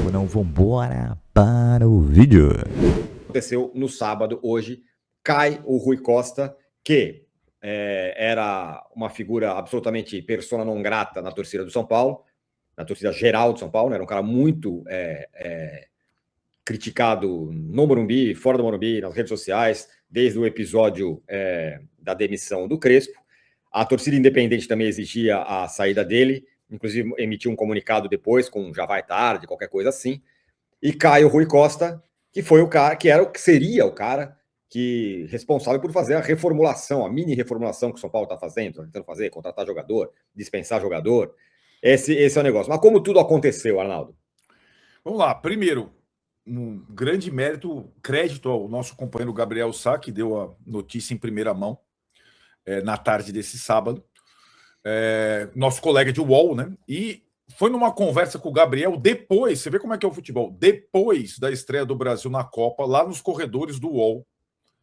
ou não? Vambora para o vídeo. Aconteceu no sábado, hoje, cai o Rui Costa, que era uma figura absolutamente persona non grata na torcida do São Paulo, na torcida geral do São Paulo, né? Era um cara muito criticado no Morumbi, fora do Morumbi, nas redes sociais, desde o episódio da demissão do Crespo. A torcida independente também exigia a saída dele, inclusive emitiu um comunicado depois com já vai tarde, qualquer coisa assim. E cai o Rui Costa, que foi o cara, que seria o cara que responsável por fazer a reformulação, a mini reformulação que o São Paulo está fazendo, tentando fazer, contratar jogador, dispensar jogador. Esse é o negócio. Mas como tudo aconteceu, Arnaldo? Vamos lá. Primeiro, um grande mérito, crédito ao nosso companheiro Gabriel Sá, que deu a notícia em primeira mão na tarde desse sábado. Nosso colega de UOL, né? E foi numa conversa com o Gabriel depois, você vê como é que é o futebol, depois da estreia do Brasil na Copa, lá nos corredores do UOL.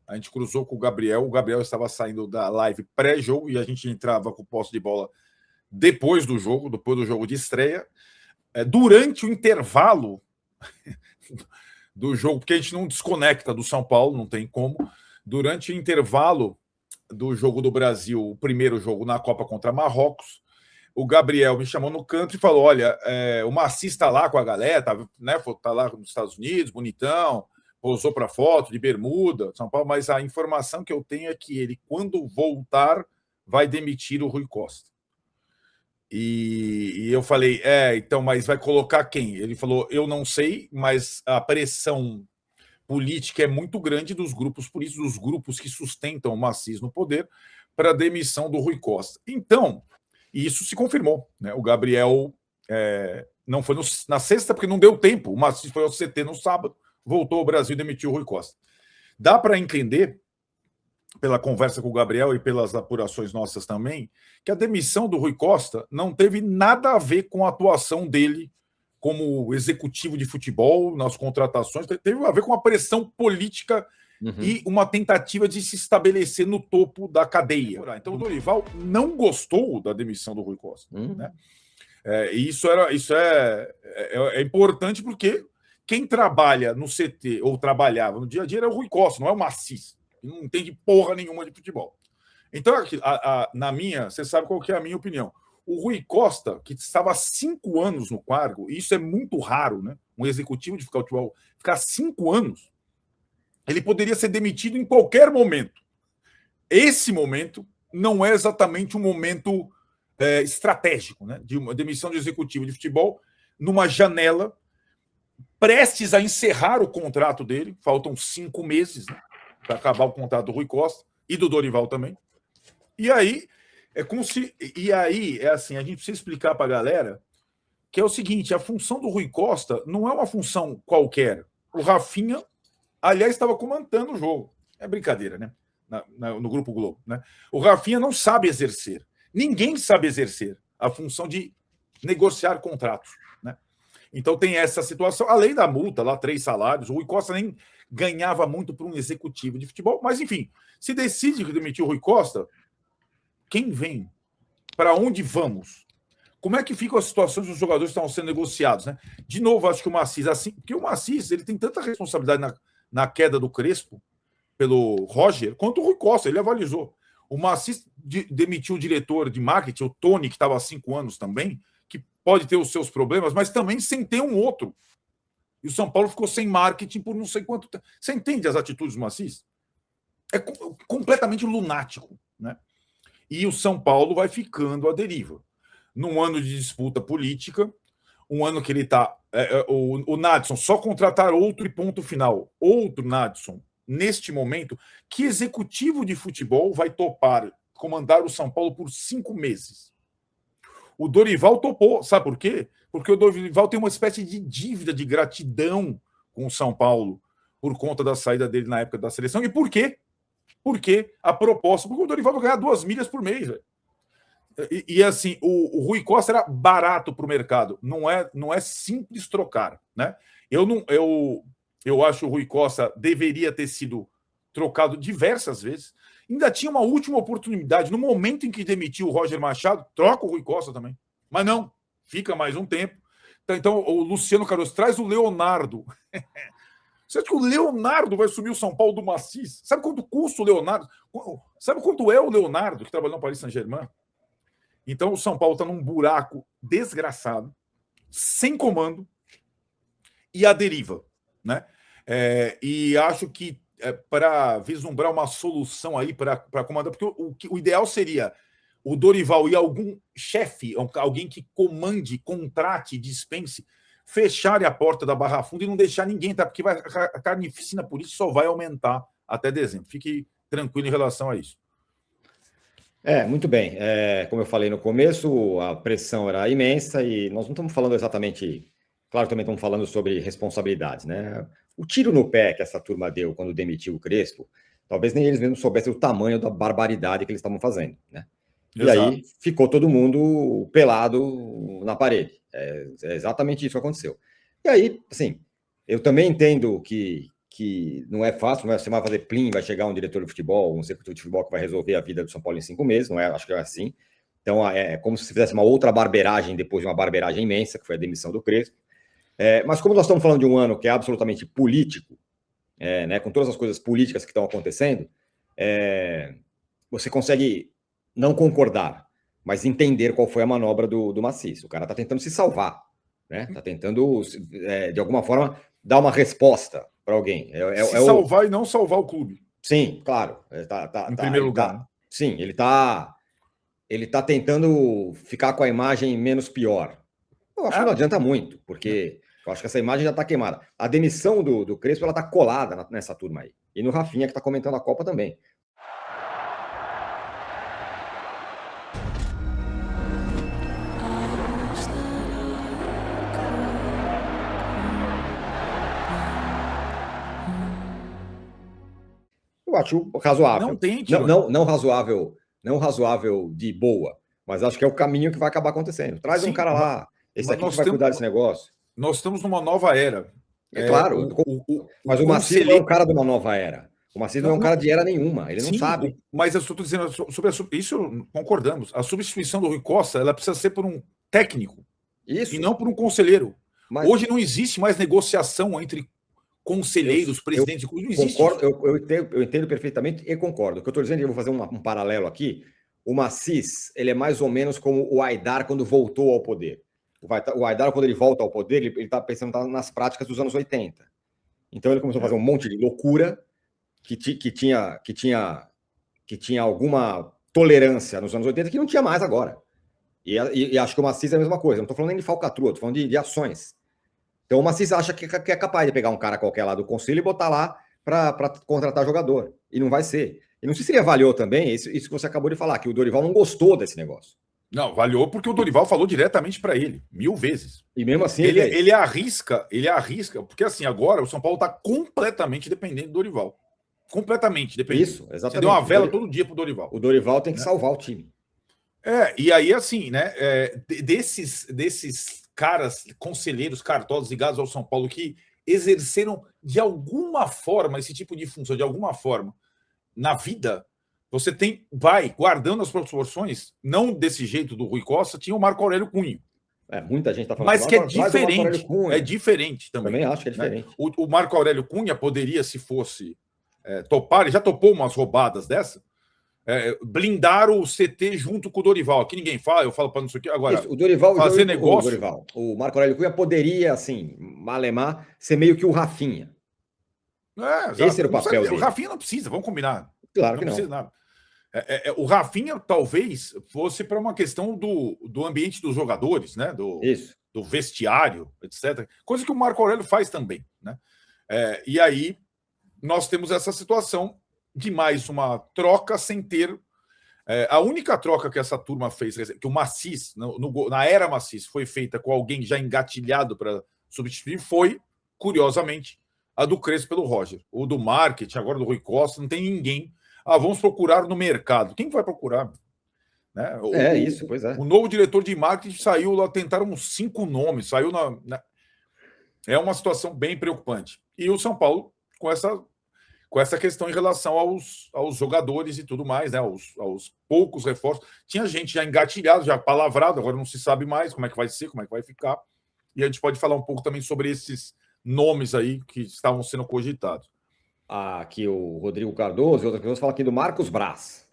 A gente cruzou com o Gabriel estava saindo da live pré-jogo e a gente entrava com o posse de bola depois do jogo de estreia. Durante o intervalo do jogo, porque a gente não desconecta do São Paulo, não tem como. Durante o intervalo do jogo do Brasil, o primeiro jogo na Copa contra Marrocos, o Gabriel me chamou no canto e falou: olha, o Massi está lá com a galera, tá lá nos Estados Unidos, bonitão, pousou para foto de bermuda, São Paulo, mas a informação que eu tenho é que ele, quando voltar, vai demitir o Rui Costa. E eu falei, então, mas vai colocar quem? Ele falou, eu não sei, mas a pressão política é muito grande dos grupos políticos, dos grupos que sustentam o Massi no poder, para a demissão do Rui Costa. Então, isso se confirmou, né? O Gabriel não foi na sexta, porque não deu tempo. O Massi foi ao CT no sábado, voltou ao Brasil e demitiu o Rui Costa. Dá para entender, pela conversa com o Gabriel e pelas apurações nossas também, que a demissão do Rui Costa não teve nada a ver com a atuação dele como executivo de futebol, nas contratações, teve a ver com a pressão política e uma tentativa de se estabelecer no topo da cadeia. Então o Dorival não gostou da demissão do Rui Costa. Né? E isso é importante porque quem trabalha no CT ou trabalhava no dia a dia era o Rui Costa, não é o Massi. Não entende porra nenhuma de futebol. Então, você sabe qual que é a minha opinião. O Rui Costa, que estava há 5 anos no cargo, e isso é muito raro, né? Um executivo de futebol ficar 5 anos, ele poderia ser demitido em qualquer momento. Esse momento não é exatamente um momento estratégico, né? De uma demissão de executivo de futebol numa janela prestes a encerrar o contrato dele, faltam 5 meses, né? Para acabar o contrato do Rui Costa e do Dorival também. E aí assim, a gente precisa explicar para a galera que é o seguinte, a função do Rui Costa não é uma função qualquer. O Rafinha, aliás, estava comandando o jogo. É brincadeira, né? No Grupo Globo, né? O Rafinha não sabe exercer. Ninguém sabe exercer a função de negociar contratos, né? Então tem essa situação, além da multa, lá 3 salários, o Rui Costa nem ganhava muito para um executivo de futebol, mas enfim, se decide demitir o Rui Costa, quem vem? Para onde vamos? Como é que ficam as situações dos jogadores que estão sendo negociados, né? De novo, acho que o Massi, assim, porque o Massi, ele tem tanta responsabilidade na queda do Crespo pelo Roger, quanto o Rui Costa, ele avalizou. O Massi demitiu o diretor de marketing, o Tony, que estava há 5 anos também, que pode ter os seus problemas, mas também sem ter um outro. E o São Paulo ficou sem marketing por não sei quanto tempo. Você entende as atitudes do Massi? É completamente lunático, né? E o São Paulo vai ficando à deriva. Num ano de disputa política, um ano que ele está... o Nadson, só contratar outro e ponto final. Outro Nadson, neste momento, que executivo de futebol vai topar comandar o São Paulo por 5 meses? O Dorival topou, sabe por quê? Porque o Dorival tem uma espécie de dívida de gratidão com o São Paulo por conta da saída dele na época da seleção. E por quê? Porque a proposta... Porque o Dorival vai ganhar 2 milhas por mês, velho. E assim, o Rui Costa era barato para o mercado. Não é simples trocar, né? Eu acho que o Rui Costa deveria ter sido trocado diversas vezes. Ainda tinha uma última oportunidade. No momento em que demitiu o Roger Machado, troca o Rui Costa também. Mas não, fica mais um tempo. Então, o Luciano Carlos traz o Leonardo. Você acha que o Leonardo vai assumir o São Paulo do Macis? Sabe quanto custa o Leonardo? Sabe quanto é o Leonardo que trabalhou no Paris Saint-Germain? Então, o São Paulo está num buraco desgraçado, sem comando e à deriva, né? E acho que para vislumbrar uma solução aí para comandar, porque o ideal seria o Dorival e algum chefe, alguém que comande, contrate, dispense, fecharem a porta da Barra Funda e não deixar ninguém, tá? Porque a carnificina por isso só vai aumentar até dezembro. Fique tranquilo em relação a isso. Muito bem. Como eu falei no começo, a pressão era imensa e nós não estamos falando exatamente... Claro, também estamos falando sobre responsabilidades, né? O tiro no pé que essa turma deu quando demitiu o Crespo, talvez nem eles mesmos soubessem o tamanho da barbaridade que eles estavam fazendo, né? E aí ficou todo mundo pelado na parede. É exatamente isso que aconteceu. E aí, assim, eu também entendo que não é fácil, não é, você vai fazer plim, vai chegar um diretor de futebol, um secretário de futebol que vai resolver a vida do São Paulo em 5 meses, não é? Acho que é assim. Então, é como se você fizesse uma outra barbeiragem depois de uma barbeiragem imensa, que foi a demissão do Crespo. Mas como nós estamos falando de um ano que é absolutamente político, né, com todas as coisas políticas que estão acontecendo, você consegue não concordar, mas entender qual foi a manobra do Macis. O cara está tentando se salvar, né? Está tentando, de alguma forma, dar uma resposta para alguém. Salvar e não salvar o clube. Sim, claro. Em primeiro lugar. Sim, ele tá tentando ficar com a imagem menos pior. Eu acho que não adianta muito, porque eu acho que essa imagem já está queimada. A demissão do Crespo está colada nessa turma aí. E no Rafinha, que está comentando a Copa também. Eu acho razoável. Não tem, não razoável de boa, mas acho que é o caminho que vai acabar acontecendo. Traz um cara lá, esse aqui que vai cuidar desse negócio. Nós estamos numa nova era. Claro, mas o Macis não é um cara de uma nova era. O Macis não é um cara de era nenhuma, ele não sabe. Mas eu estou dizendo, sobre isso concordamos. A substituição do Rui Costa, ela precisa ser por um técnico. Isso. E não por um conselheiro. Mas hoje não existe mais negociação entre conselheiros, presidentes, não existe. Concordo, eu entendo perfeitamente e concordo. O que eu estou dizendo, eu vou fazer um paralelo aqui. O Macis, ele é mais ou menos como o Aidar quando voltou ao poder. O Aidar, quando ele volta ao poder, ele está pensando nas práticas dos anos 80. Então ele começou a fazer um monte de loucura que tinha alguma tolerância nos anos 80 que não tinha mais agora. E acho que o Macis é a mesma coisa. Não estou falando nem de falcatrua, estou falando de ações. Então o Macis acha que é capaz de pegar um cara qualquer lá do conselho e botar lá para contratar jogador. E não vai ser. E não sei se ele avaliou também isso que você acabou de falar, que o Dorival não gostou desse negócio. Não, avaliou porque o Dorival falou diretamente para ele, 1000 vezes. E mesmo assim... Ele arrisca, porque assim, agora o São Paulo está completamente dependente do Dorival. Completamente dependente. Isso, exatamente. Você deu uma vela todo dia pro Dorival. O Dorival tem que salvar o time. E aí assim, né, desses caras, conselheiros cartosos ligados ao São Paulo que exerceram de alguma forma esse tipo de função, de alguma forma, na vida, você guardando as proporções, não desse jeito do Rui Costa, tinha o Marco Aurélio Cunha. Muita gente está falando. Mas que é diferente. É diferente também. Também acho que é diferente. Né? O Marco Aurélio Cunha poderia, se fosse topar, ele já topou umas roubadas dessa, blindar o CT junto com o Dorival. Aqui ninguém fala, eu falo para não sei o que. Agora, isso, o Dorival, fazer negócio. O Marco Aurélio Cunha poderia, assim, malemar, ser meio que o Rafinha. Esse era o papel dele. O Rafinha não precisa, vamos combinar. Claro que não. Não precisa nada. O Rafinha talvez fosse para uma questão do ambiente dos jogadores, né? Do vestiário, etc. Coisa que o Marco Aurélio faz também, né? E aí nós temos essa situação de mais uma troca sem ter... a única troca que essa turma fez, que o Macis, na era Macis, foi feita com alguém já engatilhado para substituir, foi, curiosamente, a do Crespo pelo Roger. O do marketing, agora do Rui Costa, não tem ninguém. Vamos procurar no mercado. Quem vai procurar? Né? Pois é. O novo diretor de marketing saiu lá, tentaram uns 5 nomes, saiu É uma situação bem preocupante. E o São Paulo, com essa questão em relação aos jogadores e tudo mais, né? aos poucos reforços. Tinha gente já engatilhado, já palavrado, agora não se sabe mais como é que vai ser, como é que vai ficar. e a gente pode falar um pouco também sobre esses nomes aí que estavam sendo cogitados. Aqui o Rodrigo Cardoso e outras pessoas falam aqui do Marcos Braz.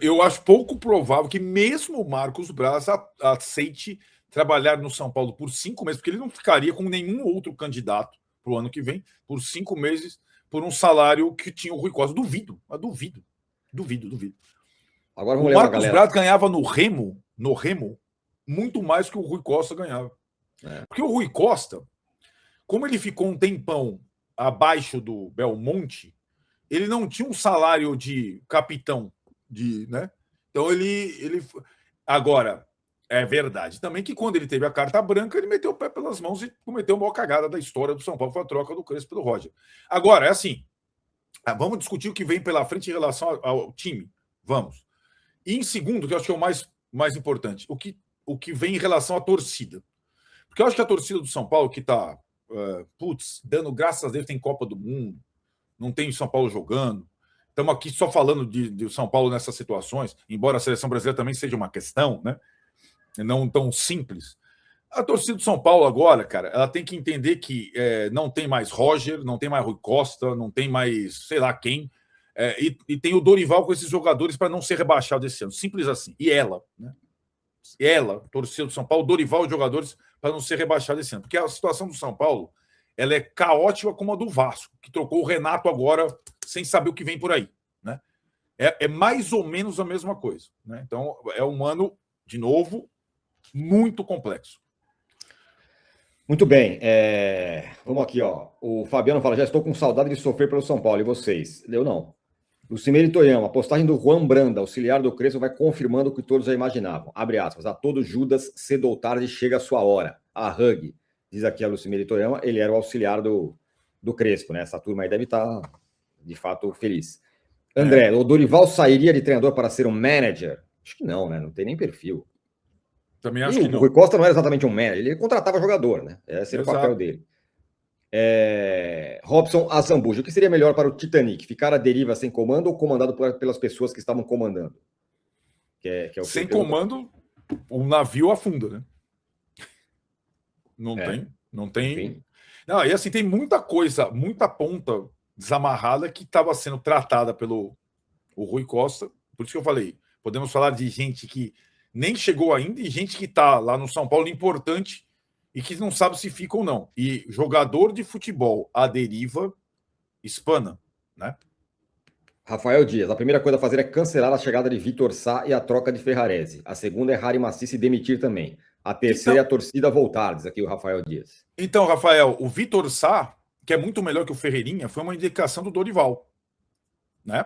Eu acho pouco provável que mesmo o Marcos Braz aceite trabalhar no São Paulo por 5 meses, porque ele não ficaria com nenhum outro candidato para o ano que vem, por 5 meses, por um salário que tinha o Rui Costa. Duvido. Agora o vamos ler uma Marcos galera. Braz ganhava no Remo, muito mais que o Rui Costa ganhava. Porque o Rui Costa, como ele ficou um tempão abaixo do Belmonte, ele não tinha um salário de capitão, né? Então ele agora é verdade também que quando ele teve a carta branca, ele meteu o pé pelas mãos e cometeu a maior cagada da história do São Paulo, foi a troca do Crespo pelo Roger. Agora, é assim, vamos discutir o que vem pela frente em relação ao time. Vamos. E em segundo, que eu acho que é o mais importante, o que vem em relação à torcida. Porque eu acho que a torcida do São Paulo, que está, dando graças a Deus, tem Copa do Mundo, não tem São Paulo jogando. Estamos aqui só falando de São Paulo nessas situações, embora a seleção brasileira também seja uma questão, né? Não tão simples. A torcida do São Paulo agora, cara, ela tem que entender que não tem mais Roger, não tem mais Rui Costa, não tem mais sei lá quem, e tem o Dorival com esses jogadores para não ser rebaixado esse ano. Simples assim. E ela, né? Torcida do São Paulo, Dorival e jogadores para não ser rebaixado esse ano. Porque a situação do São Paulo ela é caótica como a do Vasco, que trocou o Renato agora sem saber o que vem por aí. Né? É mais ou menos a mesma coisa. Né? Então, é um ano, de novo, muito complexo. Muito bem. Vamos aqui, ó. O Fabiano fala, já estou com saudade de sofrer pelo São Paulo. E vocês? Eu não. Lucimeire Toyama, a postagem do Juan Branda, auxiliar do Crespo, vai confirmando o que todos já imaginavam. Abre aspas. A todo Judas, cedo ou tarde, chega a sua hora. A Hug. Diz aqui a Lucimeire Toyama, ele era o auxiliar do Crespo, né? Essa turma aí deve estar, de fato, feliz. André, o Dorival sairia de treinador para ser um manager? Acho que não, né? Não tem nem perfil. Também acho que não. O Rui Costa não era exatamente um manager, ele contratava jogador, né? Esse era o papel dele. Robson Azambuja, o que seria melhor para o Titanic? Ficar à deriva sem comando ou comandado pelas pessoas que estavam comandando? Que é o sem comando, o navio afunda, né? Não tem. Enfim. Não, e assim, tem muita coisa, muita ponta desamarrada que estava sendo tratada pelo Rui Costa. Por isso que eu falei, podemos falar de gente que nem chegou ainda e gente que está lá no São Paulo importante e que não sabe se fica ou não. E jogador de futebol à deriva espana, né? Rafael Dias, a primeira coisa a fazer é cancelar a chegada de Vitor Sá e a troca de Ferrarese. A segunda é Harry Maci se demitir também. A terceira é a torcida voltar, diz aqui o Rafael Dias. Então, Rafael, o Vitor Sá, que é muito melhor que o Ferreirinha, foi uma indicação do Dorival, né?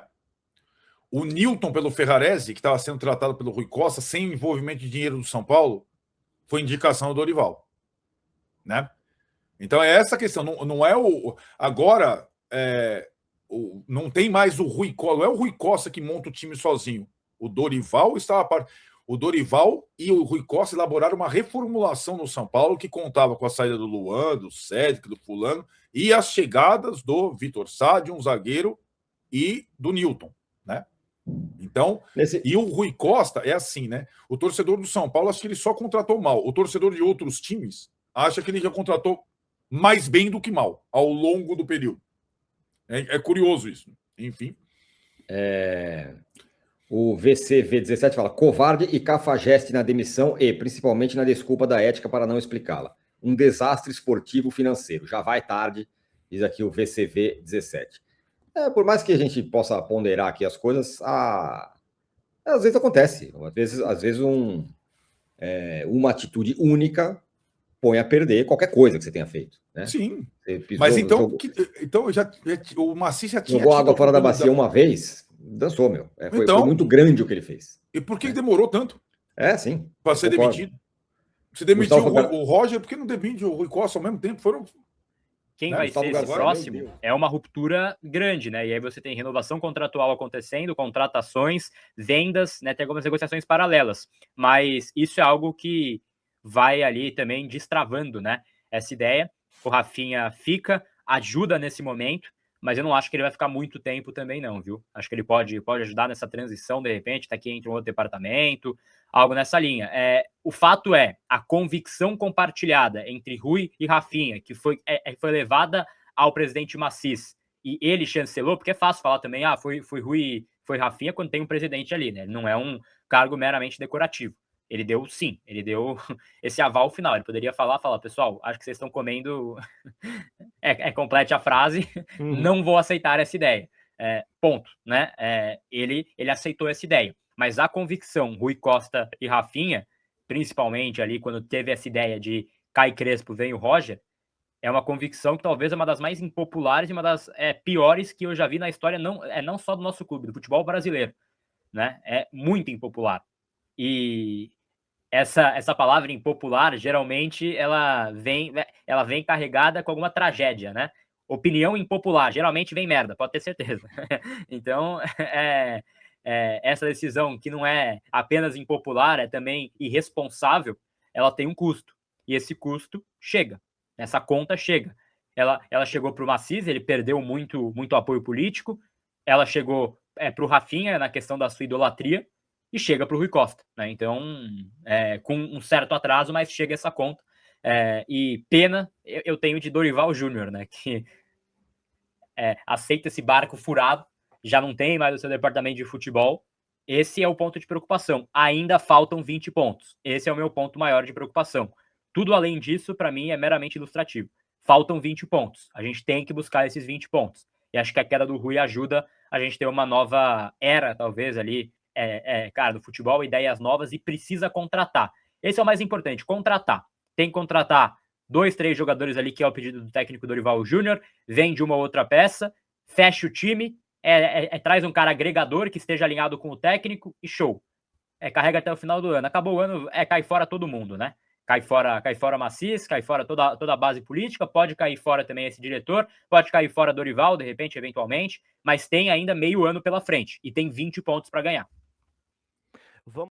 O Newton pelo Ferrarese, que estava sendo tratado pelo Rui Costa, sem envolvimento de dinheiro do São Paulo, foi indicação do Dorival, né? Então é essa a questão. Não é o agora não tem mais o Rui Costa. Não é o Rui Costa que monta o time sozinho. O Dorival estava o Dorival e o Rui Costa elaboraram uma reformulação no São Paulo que contava com a saída do Luan, do Cédric, do fulano e as chegadas do Vitor Sá, de um zagueiro e do Newton, né? Então, e o Rui Costa é assim, né? O torcedor do São Paulo acha que ele só contratou mal. O torcedor de outros times acha que ele já contratou mais bem do que mal ao longo do período. É curioso isso. Enfim. O VCV17 fala, covarde e cafajeste na demissão e, principalmente, na desculpa da ética para não explicá-la. Um desastre esportivo financeiro. Já vai tarde, diz aqui o VCV17. Por mais que a gente possa ponderar aqui as coisas, às vezes acontece. Às vezes uma atitude única põe a perder qualquer coisa que você tenha feito. Né? Sim. Mas então, o Maci já tinha... Jogou água fora da bacia uma vez, dançou, meu. Foi muito grande o que ele fez. E por que demorou tanto? Sim. Para ser demitido. Se demitiu o Roger, por que não demite o Rui Costa ao mesmo tempo? Quem vai ser esse próximo é uma ruptura grande, né? E aí você tem renovação contratual acontecendo, contratações, vendas, né? Tem algumas negociações paralelas. Mas isso é algo que vai ali também destravando, né? Essa ideia. O Rafinha fica, ajuda nesse momento, mas eu não acho que ele vai ficar muito tempo também não, viu? Acho que ele pode ajudar nessa transição, de repente, tá aqui entre um outro departamento, algo nessa linha. O fato é, a convicção compartilhada entre Rui e Rafinha, que foi levada ao presidente Maciz, e ele chancelou, porque é fácil falar também, foi Rui, foi Rafinha quando tem um presidente ali, né? Ele não é um cargo meramente decorativo. Ele deu esse aval final. Ele poderia falar, pessoal, acho que vocês estão comendo... complete a frase, não vou aceitar essa ideia. Ponto, né? Ele aceitou essa ideia. Mas a convicção, Rui Costa e Rafinha, principalmente ali, quando teve essa ideia de Caio Crespo, vem o Roger, é uma convicção que talvez é uma das mais impopulares e uma das piores que eu já vi na história, não só do nosso clube, do futebol brasileiro. Né? É muito impopular. E essa palavra impopular, geralmente, ela vem carregada com alguma tragédia, né? Opinião impopular, geralmente vem merda, pode ter certeza. Então, essa decisão que não é apenas impopular, é também irresponsável, ela tem um custo. E esse custo chega. Essa conta chega. Ela chegou para o Maciz, ele perdeu muito apoio político. Ela chegou para o Rafinha, na questão da sua idolatria, e chega para o Rui Costa, né? Então, com um certo atraso, mas chega essa conta. E pena eu tenho de Dorival Júnior, né? Que aceita esse barco furado, já não tem mais o seu departamento de futebol. Esse é o ponto de preocupação. Ainda faltam 20 pontos. Esse é o meu ponto maior de preocupação. Tudo além disso, para mim, é meramente ilustrativo. Faltam 20 pontos. A gente tem que buscar esses 20 pontos. E acho que a queda do Rui ajuda a gente ter uma nova era, talvez, ali, cara, do futebol, ideias novas, e precisa contratar. Esse é o mais importante, contratar. Tem que contratar 2, 3 jogadores ali, que é o pedido do técnico Dorival Júnior, vende uma outra peça, fecha o time, traz um cara agregador que esteja alinhado com o técnico e show. Carrega até o final do ano. Acabou o ano, cai fora todo mundo, né? Cai fora Maciz, cai fora toda a base política, pode cair fora também esse diretor, pode cair fora Dorival, de repente, eventualmente, mas tem ainda meio ano pela frente e tem 20 pontos para ganhar.